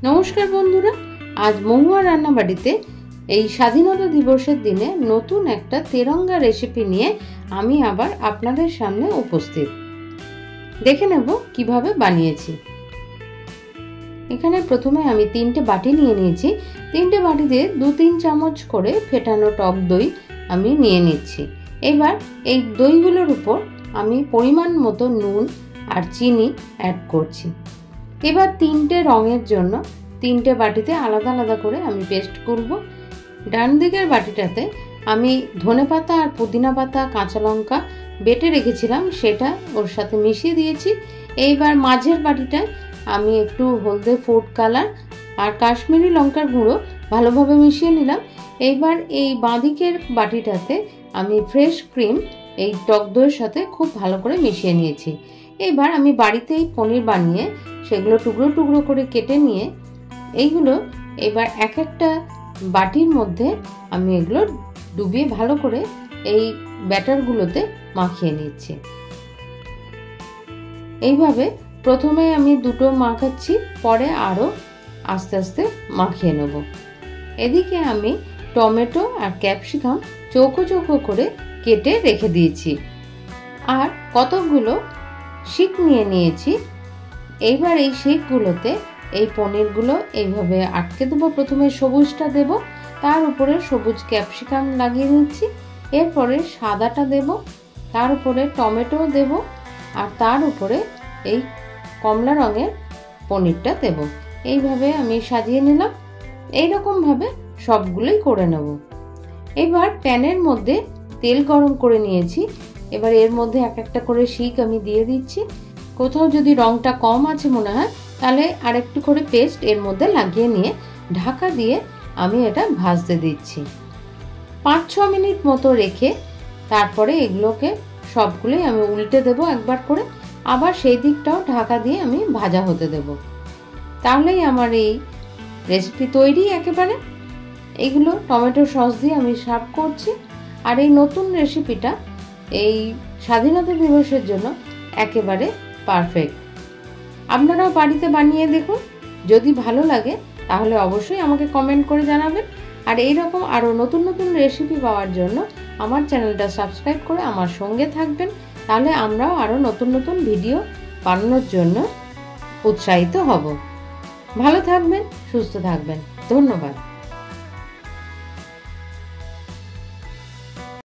নমস্কার বন্ধুরা, আজ মহুয়া রান্নাবাড়িতে এই স্বাধীনতা দিবসের দিনে নতুন একটা তেরঙ্গা রেসিপি নিয়ে আমি আবার আপনাদের সামনে উপস্থিত। দেখে নেব কিভাবে বানিয়েছি। এখানে প্রথমে আমি 3টে বাটি নিয়ে নিয়েছি। 3টে বাটিতে 2-3 চামচ করে ফেটানো টক দই আমি নিয়ে নিচ্ছি। এবার এই দইগুলোর উপর আমি পরিমাণ মতো নুন আর চিনি অ্যাড করছি। এবার 3টে রঙের জন্য 3টে বাটিতে আলাদা আলাদা করে আমি পেস্ট করব। ডান দিকের বাটিটাতে আমি ধনেপাতা আর পুদিনা পাতা, কাঁচা লঙ্কা বেটে রেখেছিলাম, সেটা ওর সাথে মিশিয়ে দিয়েছি। এইবার মাঝের বাটিটায় আমি একটু হলদে ফুড কালার আর কাশ্মীরি লঙ্কার গুঁড়ো ভালোভাবে মিশিয়ে নিলাম। এইবার এই বাঁদিকের বাটিটাতে আমি ফ্রেশ ক্রিম এই টক দইয়ের সাথে খুব ভালো করে মিশিয়ে নিয়েছি। এবার আমি বাড়িতেই পনির বানিয়ে সেগুলো টুকরো টুকরো করে কেটে নিয়ে এইগুলো এবার এক একটা বাটির মধ্যে আমি এগুলো ডুবিয়ে ভালো করে এই ব্যাটারগুলোতে মাখিয়ে নিচ্ছি। এইভাবে প্রথমে আমি দুটো মাখাচ্ছি, পরে আরও আস্তে আস্তে মাখিয়ে নেব। এদিকে আমি টমেটো আর ক্যাপসিকাম চৌকো চৌকো করে কেটে রেখে দিয়েছি আর কতকগুলো শিক নিয়ে নিয়েছি। এইবার এই শিকগুলোতে এই পনিরগুলো এইভাবে আটকে দেবো। প্রথমে সবুজটা দেব, তার উপরে সবুজ ক্যাপসিকাম লাগিয়ে নিচ্ছি। এরপরে সাদাটা দেব, তার উপরে টমেটো দেব আর তার উপরে এই কমলা রঙের পনিরটা দেব। এইভাবে আমি সাজিয়ে নিলাম। এইরকমভাবে সবগুলোই করে নেব। এবার প্যানের মধ্যে তেল গরম করে নিয়েছি। এবার এর মধ্যে এক একটা করে শিক আমি দিয়ে দিচ্ছি। কোথাও যদি রঙটা কম আছে মনে হয় তাহলে আরেকটু করে পেস্ট এর মধ্যে লাগিয়ে নিয়ে ঢাকা দিয়ে আমি এটা ভাজতে দিচ্ছি। 5-6 মিনিট মতো রেখে তারপরে এগুলোকে সবগুলোই আমি উল্টে দেব একবার করে, আবার সেই দিকটাও ঢাকা দিয়ে আমি ভাজা হতে দেব। তাহলেই আমার এই রেসিপি তৈরি একেবারে। এইগুলো টমেটো সস দিয়ে আমি সার্ভ করছি। আর এই নতুন রেসিপিটা এই স্বাধীনতা দিবসের জন্য একেবারে পারফেক্ট। আপনারাও বাড়িতে বানিয়ে দেখুন। যদি ভালো লাগে তাহলে অবশ্যই আমাকে কমেন্ট করে জানাবেন। আর এইরকম আরও নতুন নতুন রেসিপি পাওয়ার জন্য আমার চ্যানেলটা সাবস্ক্রাইব করে আমার সঙ্গে থাকবেন। তাহলে আমরাও আরও নতুন নতুন ভিডিও বানানোর জন্য উৎসাহিত হব। ভালো থাকবেন, সুস্থ থাকবেন। ধন্যবাদ।